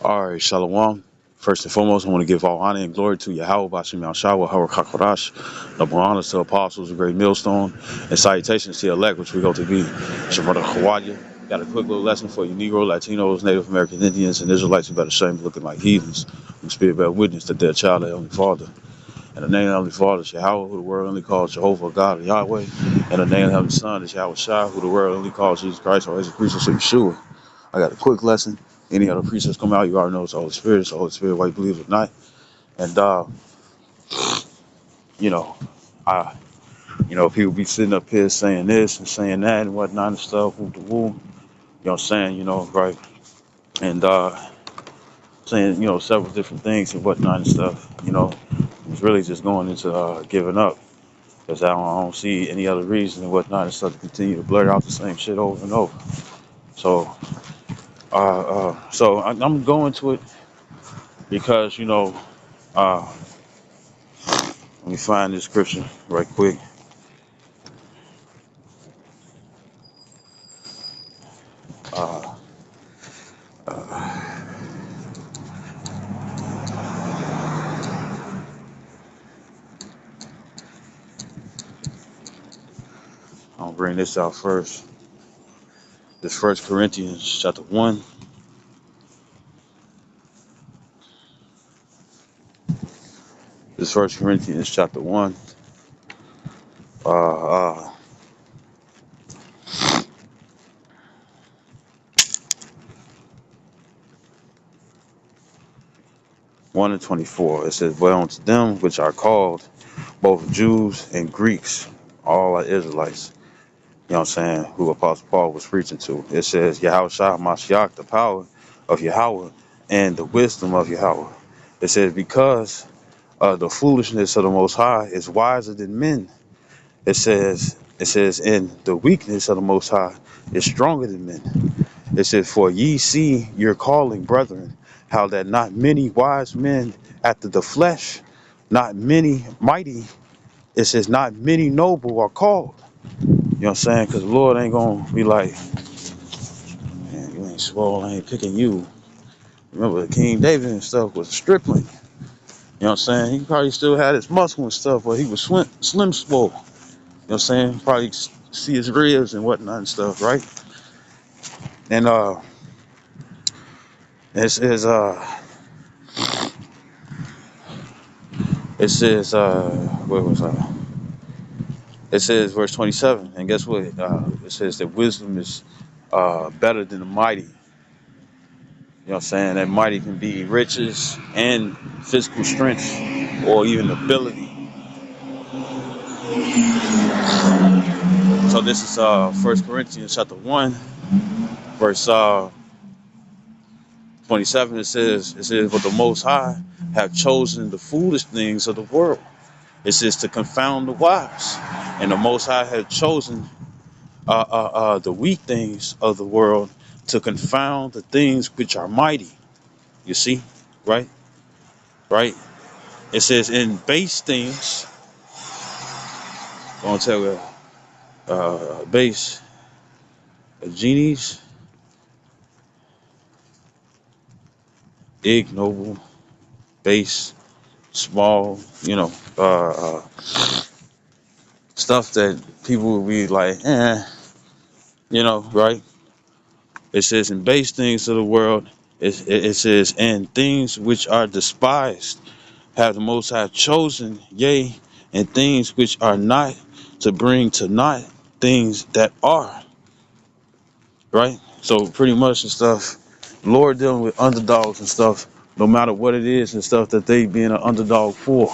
All right, Shalom. First and foremost, I want to give all honor and glory to Yahweh, Bashim Yahshua, Howard Kakodash, double honors to apostles, a great millstone, and salutations to the elect, which we go to be. Shabbat Hawadia. Got a quick little lesson for you Negro, Latinos, Native American Indians, and Israelites who better shame looking like heathens, who spirit bear witness that they're a child of their only father. And the name of the Heavenly Father is Yahweh, who the world only calls Jehovah, God, or Yahweh. And the name of the Heavenly Son is Yahweh Shai, who the world only calls Jesus Christ, or Jesus Christ, or Yeshua. I got a quick lesson. Any other preachers come out, you already know it's the Holy Spirit. It's the Holy Spirit, whether you believe it or not. And, you know, I, people be sitting up here saying this and saying that and whatnot and stuff, woo to woo. You know what I'm saying, right? And saying, several different things and whatnot and stuff. It's really just going into giving up. Because I don't see any other reason and whatnot and stuff to continue to blurt out the same shit over and over. So, I'm going to it because, uh, let me find this scripture right quick. Uh, uh, I'll bring this out first. This First Corinthians chapter 1. This First Corinthians chapter 1. Uh, uh, 1 and 24. It says, "But unto them which are called, both Jews and Greeks, all are Israelites." You know what I'm saying? Who Apostle Paul was preaching to. It says, Yahweh Shah Mashiach, the power of Yahweh and the wisdom of Yahweh. It says, because the foolishness of the Most High is wiser than men. It says, and the weakness of the Most High is stronger than men. It says, for ye see your calling, brethren, how that not many wise men after the flesh, not many mighty, it says, not many noble are called. You know what I'm saying? Because the Lord ain't going to be like, man, you ain't swole, I ain't picking you. Remember, King David and stuff was a stripling. You know what I'm saying? He probably still had his muscle and stuff, but he was slim swole. You know what I'm saying? Probably see his ribs and whatnot and stuff, right? And it says, where was I? It says, verse 27, and guess what? It says that wisdom is better than the mighty. You know what I'm saying? That mighty can be riches and physical strength or even ability. So this is 1 Corinthians chapter 1, verse 27. It says, but the Most High have chosen the foolish things of the world. It says to confound the wise. And the Most High have chosen the weak things of the world to confound the things which are mighty. You see? Right? Right? It says in base things, I'm going to tell you, base genies, ignoble, base, small, stuff that people will be like, right? It says in base things of the world, it says, and things which are despised have the Most High chosen, yea, and things which are not, to bring to naught things that are, right? So pretty much and stuff, Lord dealing with underdogs and stuff, no matter what it is and stuff that they being an underdog for.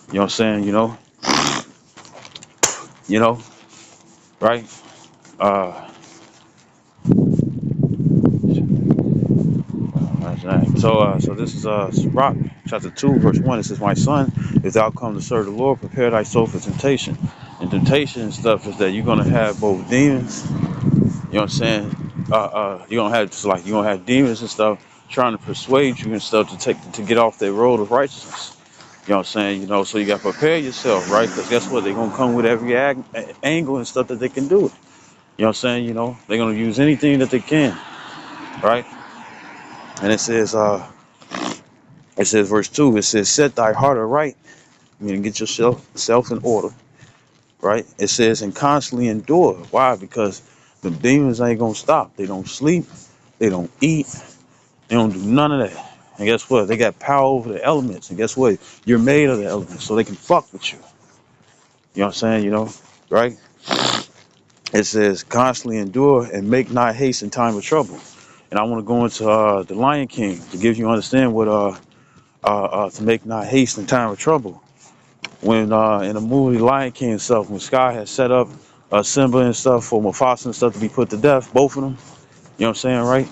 You know what I'm saying? You know, right? Uh, so this is Sirach chapter 2, verse 1. It says, my son, if thou come to serve the Lord, prepare thy soul for temptation. And temptation and stuff is that you're gonna have both demons. You know what I'm saying? You're gonna have demons and stuff trying to persuade you and stuff to get off their road of righteousness. You know what I'm saying? So you gotta prepare yourself, right? Because guess what? They're gonna come with every angle and stuff that they can do it. You know what I'm saying? They're gonna use anything that they can, right? And it says verse 2, it says, set thy heart aright, meaning get yourself in order, right? It says, and constantly endure. Why? Because the demons ain't gonna stop. They don't sleep, they don't eat, they don't do none of that. And guess what? They got power over the elements. And guess what? You're made of the elements, so they can fuck with you. You know what I'm saying? Right? It says, constantly endure and make not haste in time of trouble. And I want to go into the Lion King to give you understand what to make not haste in time of trouble. When in the movie Lion King itself, when Sky had set up Simba and stuff for Mufasa and stuff to be put to death, both of them. You know what I'm saying, right?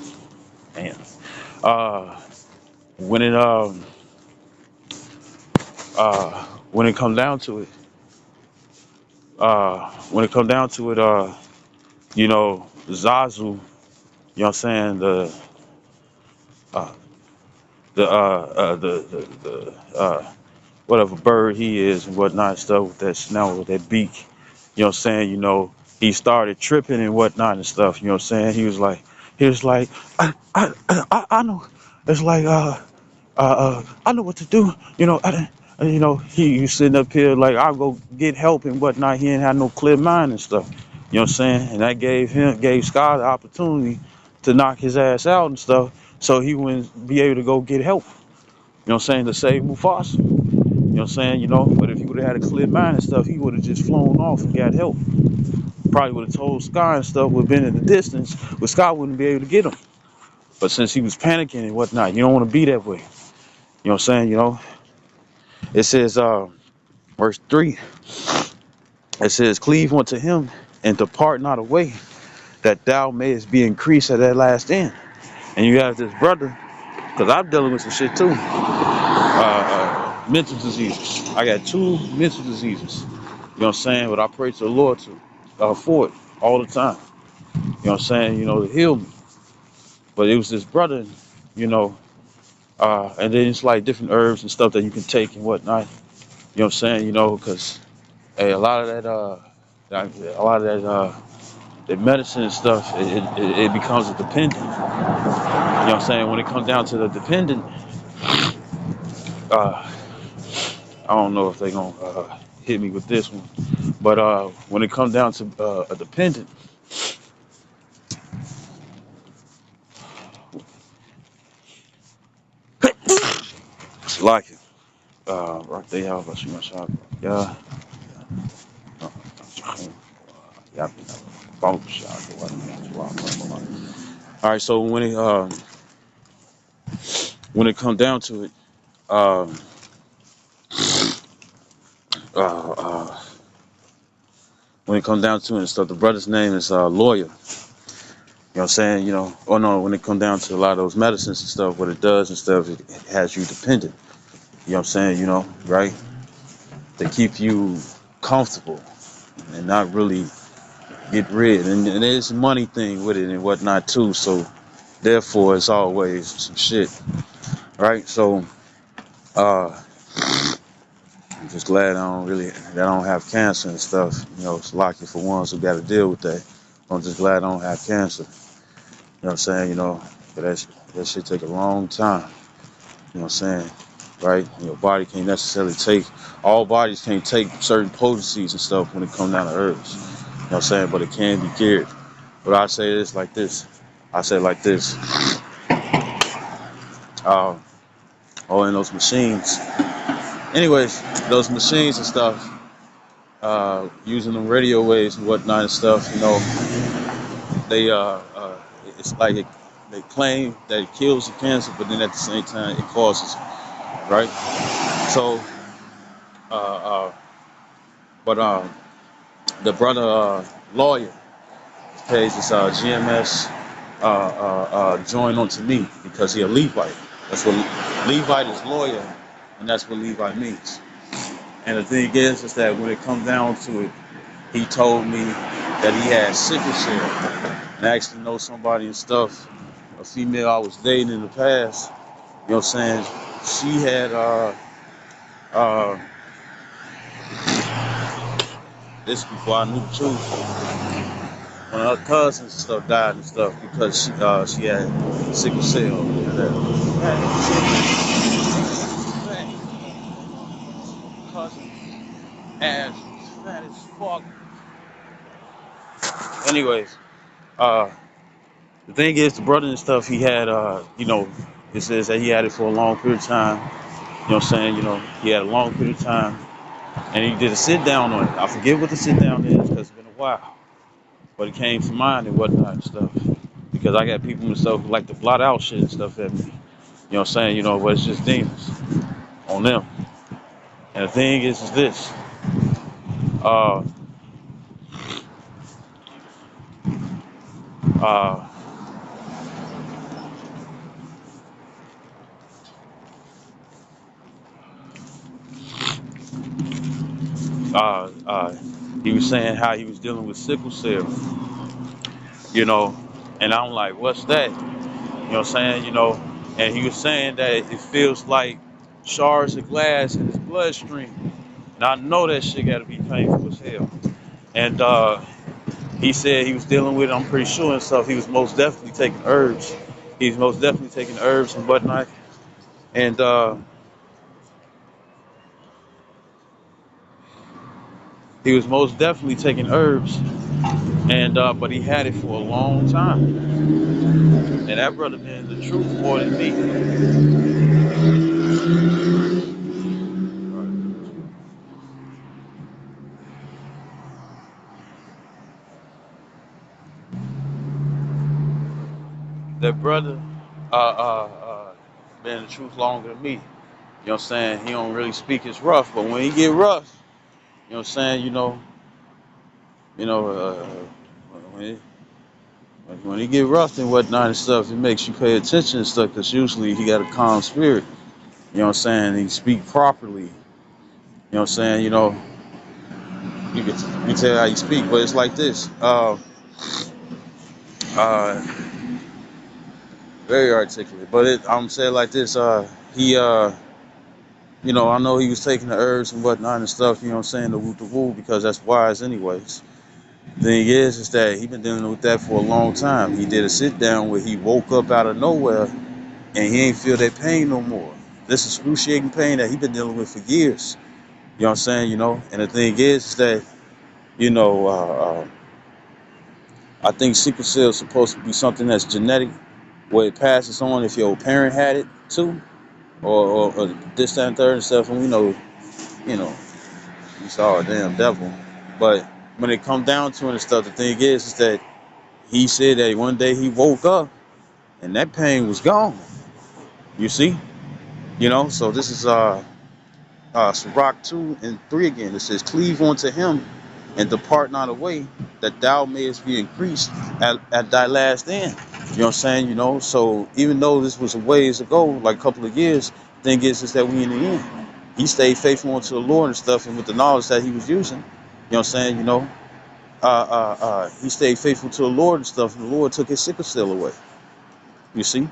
Man. Uh, when it when it come down to it, Zazu, you know what I'm saying, uh, the whatever bird he is and whatnot stuff with that snout with that beak, you know what I'm saying, he started tripping and whatnot and stuff, you know what I'm saying? He was like, I know. It's like I know what to do, he sitting up here like I'll go get help and whatnot. He ain't had no clear mind and stuff. You know what I'm saying? And that gave Scott the opportunity to knock his ass out and stuff, so he wouldn't be able to go get help. You know what I'm saying? To save Mufasa. You know what I'm saying? But if he would have had a clear mind and stuff, he would have just flown off and got help. Probably would have told Scar and stuff, would have been in the distance, but Scar wouldn't be able to get him. But since he was panicking and whatnot, you don't want to be that way. You know what I'm saying? It says, verse 3, it says, cleave unto him and depart not away, that thou mayest be increased at that last end. And you have this brother, because I'm dealing with some shit too. Mental diseases. I got 2 mental diseases. You know what I'm saying? But I pray to the Lord for it all the time. You know what I'm saying? To heal me. But it was this brother, you know, and then it's like different herbs and stuff that you can take and whatnot. You know what I'm saying? Because hey, a lot of that medicine and stuff, it becomes a dependent. You know what I'm saying? When it comes down to the dependent, uh, I don't know if they're gonna hit me with this one, but when it comes down to a dependent, it's like it. Right there, how about you, my shop? Yeah. Yeah. All right, so when it comes down to it, um, uh, uh, when it comes down to it and stuff, the brother's name is Lawyer. You know what I'm saying? Oh no, when it comes down to a lot of those medicines and stuff, what it does and stuff, it has you dependent. You know what I'm saying? Right? They keep you comfortable and not really get rid. And there's a money thing with it and whatnot too. So therefore, it's always some shit, right? So I'm just glad that I don't have cancer and stuff. It's lucky for ones who got to deal with that. I'm just glad I don't have cancer. You know what I'm saying? But that shit take a long time. You know what I'm saying? Right? Your body can't necessarily all bodies can't take certain potencies and stuff when it comes down to herbs. You know what I'm saying? But it can be cured. But I say this like this. I say it like this. In those machines. Anyways, those machines and stuff, using them radio waves and whatnot and stuff, they it's like they claim that it kills the cancer, but then at the same time it causes it, right? So, uh, but the brother Lawyer pays his GMS join onto me because he a Levite. That's what Levite is, lawyer, and that's what Levite means. And the thing is that when it comes down to it, he told me that he had sickle cell. And I actually know somebody and stuff, a female I was dating in the past, you know what I'm saying? She had uh this before I knew the truth. one of her cousins and stuff died and stuff because she had sickle cell. And, cousin ass was fat as fuck. Anyways, uh, the thing is, the brother and stuff, he had, it says that he had it for a long period of time. You know what I'm saying? You know, he had a long period of time, and he did a sit down on it. I forget what the sit down is because it's been a while, but it came to mind and whatnot and stuff. Because I got people and stuff who like to blot out shit and stuff at me. You know what I'm saying? You know, but it's just demons on them. And the thing is this. Uh, uh, uh, uh, he was saying how he was dealing with sickle cell, you know, and I'm like, what's that? You know what I'm saying? You know, and he was saying that it feels like shards of glass in his bloodstream. And I know that shit gotta be painful as hell. And he said he was dealing with it, I'm pretty sure and stuff. He was most definitely taking herbs. He's most definitely taking herbs and whatnot. And he was most definitely taking herbs. And but he had it for a long time. And that brother been the truth more than me. That brother been the truth longer than me. You know what I'm saying? He don't really speak as rough, but when he get rough, you know what I'm saying, you know, when he, when he get rough and whatnot and stuff, it makes you pay attention and stuff, because usually he got a calm spirit. You know what I'm saying? He speak properly. You know what I'm saying? You know, you can tell how you speak, but it's like this. Uh, very articulate. But I'm saying like this. He you know, I know he was taking the herbs and whatnot and stuff. You know what I'm saying? The woo because that's wise anyways. Thing is that he been dealing with that for a long time. He did a sit down where he woke up out of nowhere and he ain't feel that pain no more. This excruciating pain that he been dealing with for years. You know what I'm saying? You know, and the thing is that you know, I think sickle cell is supposed to be something that's genetic, where it passes on if your parent had it too, or this, that, and third and stuff. And we know, you know, we saw a damn devil. But when it come down to it and stuff, the thing is that he said that one day he woke up and that pain was gone. You see, you know. So this is Sirach 2:3 again. It says, "Cleave unto him, and depart not away, that thou mayest be increased at thy last end." You know what I'm saying? You know. So even though this was a ways ago, like a couple of years, thing is that we in the end. He stayed faithful unto the Lord and stuff, and with the knowledge that he was using. You know what I'm saying? You know. He stayed faithful to the Lord and stuff, and the Lord took his sickle cell away. You see?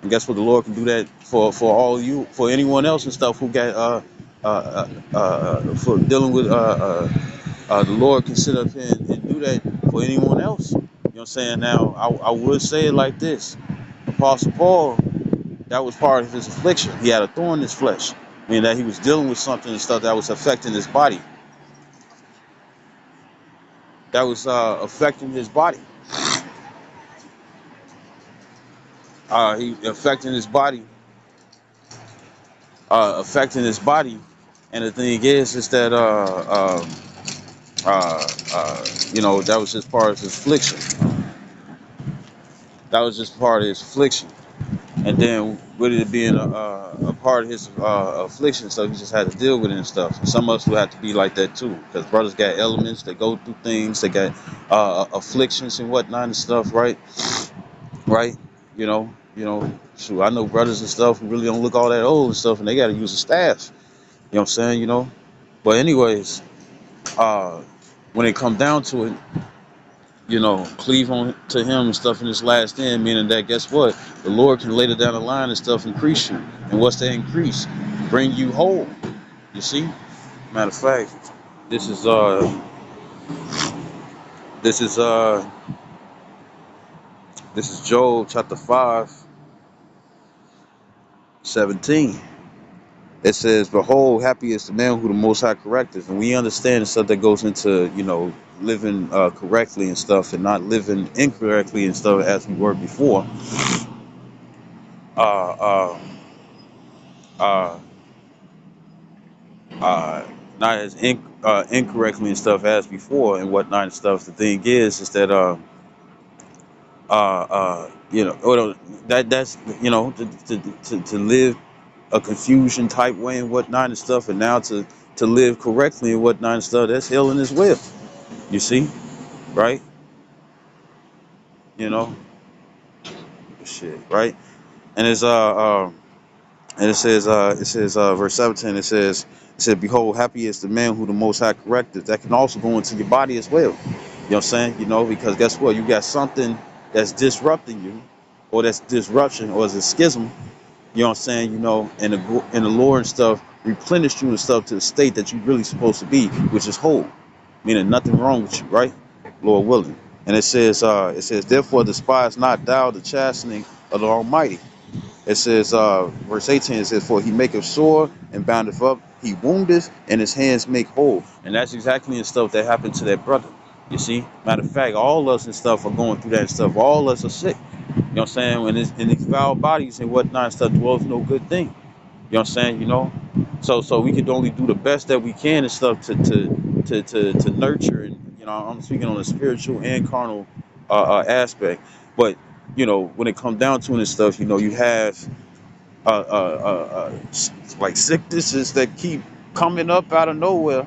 And guess what? The Lord can do that for all you, for anyone else and stuff who got for dealing with the Lord can sit up here and do that for anyone else. You know what I'm saying? Now I would say it like this: Apostle Paul, that was part of his affliction. He had a thorn in his flesh, meaning that he was dealing with something and stuff that was affecting his body. That was affecting his body. He affecting his body, affecting his body. And the thing is that you know, that was just part of his affliction. That was just part of his affliction. And then with it being a part of his affliction, so he just had to deal with it and stuff. And some of us will have to be like that too, because brothers got elements, they go through things, they got afflictions and whatnot and stuff, right? Right? You know, shoot, I know brothers and stuff who really don't look all that old and stuff, and they got to use a staff. You know what I'm saying? You know. But anyways, uh, when it come down to it, you know, cleave on to him and stuff in his last end, meaning that guess what? The Lord can later down the line and stuff increase you. And what's that increase? Bring you whole. You see? Matter of fact, this is this is This is Job chapter 5:17. It says, "Behold, happy is the man who the Most High correcteth." And we understand the stuff that goes into, living correctly and stuff, and not living incorrectly and stuff as we were before. Uh, uh, uh, uh, Not as incorrectly and stuff as before and whatnot and stuff. The thing is that well, that's to live a confusion type way and whatnot and stuff, and now to live correctly and whatnot and stuff. That's healing as well. You see, right? You know, shit, right? And it's and it says verse 17. It said, "Behold, happy is the man who the Most High corrected." That can also go into your body as well. You know what I'm saying? Because guess what? You got something that's disrupting you, or that's disruption, or is a schism. You know what I'm saying? And the Lord and stuff replenished you and stuff to the state that you really supposed to be, which is whole, meaning nothing wrong with you, right? Lord willing. And it says, "Therefore despise not thou the chastening of the Almighty." It says, verse 18, it says, "For he maketh sore and boundeth up, he woundeth, and his hands make whole." And that's exactly the stuff that happened to that brother. You see? Matter of fact, all us and stuff are going through that and stuff. All us are sick. You know what I'm saying? When it's in these foul bodies and whatnot and stuff dwells no good thing. You know what I'm saying? So we can only do the best that we can and stuff to nurture, and I'm speaking on the spiritual and carnal aspect. But when it comes down to it and stuff, you have like sicknesses that keep coming up out of nowhere,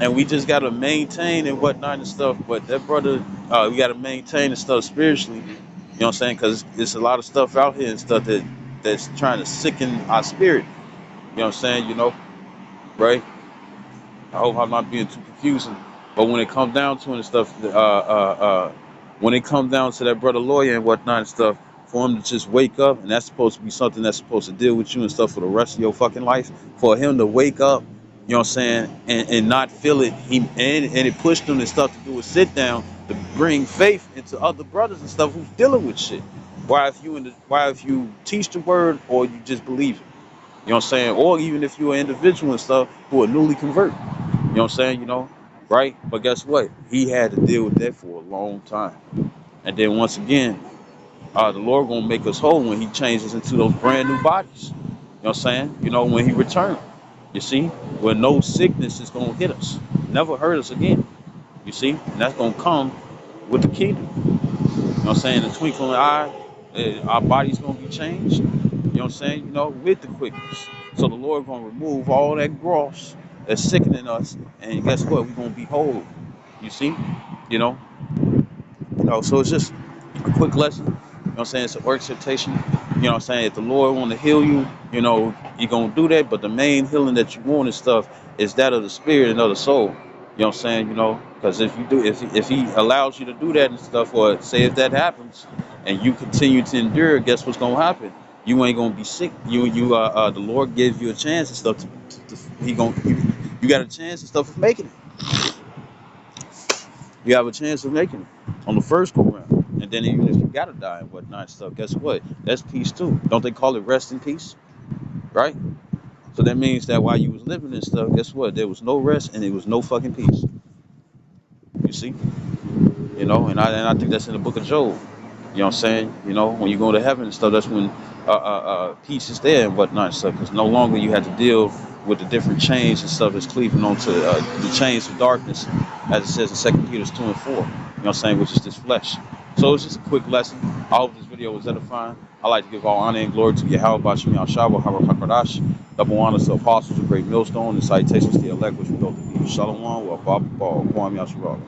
and we just gotta maintain and whatnot and stuff. But that brother, we gotta maintain and stuff spiritually. You know what I'm saying? Because there's a lot of stuff out here and stuff that's trying to sicken our spirit. You know what I'm saying? Right? I hope I'm not being too confusing. But when it comes down to it and stuff, when it comes down to that brother lawyer and whatnot and stuff, for him to just wake up, and that's supposed to be something that's supposed to deal with you and stuff for the rest of your fucking life, for him to wake up, you know what I'm saying, and not feel it, and it pushed him and stuff to do a sit down to bring faith into other brothers and stuff who's dealing with shit. Why if you teach the word or you just believe it? You know what I'm saying? Or even if you're an individual and stuff who are newly converted. You know what I'm saying? Right? But guess what? He had to deal with that for a long time. And then once again, the Lord gonna make us whole when He changes into those brand new bodies. You know what I'm saying? When He returns. You see? Where no sickness is gonna hit us. Never hurt us again. You see? And that's gonna come with the kingdom. You know what I'm saying? In the twinkling of an eye, our body's gonna be changed. You know what I'm saying? With the quickness. So the Lord gonna remove all that gross that's sickening us, and guess what? We're gonna be whole. You see? You know, so it's just a quick lesson. You know what I'm saying? It's an exhortation. You know what I'm saying? If the Lord want to heal you, He gonna do that. But the main healing that you want and stuff is that of the spirit and of the soul. You know what I'm saying? Because if he allows you to do that and stuff, or say if that happens, and you continue to endure, guess what's gonna happen? You ain't gonna be sick. The Lord gives you a chance and stuff you got a chance and stuff of making it. You have a chance of making it on the first go round. And then even if you gotta die and whatnot and stuff, guess what? That's peace too. Don't they call it rest in peace? Right? So that means that while you was living and stuff, guess what? There was no rest and there was no fucking peace. You see? And I think that's in the book of Job. You know what I'm saying? When you go to heaven and stuff, that's when peace is there and whatnot and stuff. Because no longer you have to deal with the different chains and stuff that's cleaving onto the chains of darkness, as it says in 2 Peter 2 and 4. You know what I'm saying? Which is this flesh. So it's just a quick lesson. I hope this video was edifying. I like to give all honor and glory to Yahweh Bashim Yahshua HaRakadash. Double honors to apostles, a great millstone, and citations to the elect, which we go to be. Shalom, wa Kwam Yashua.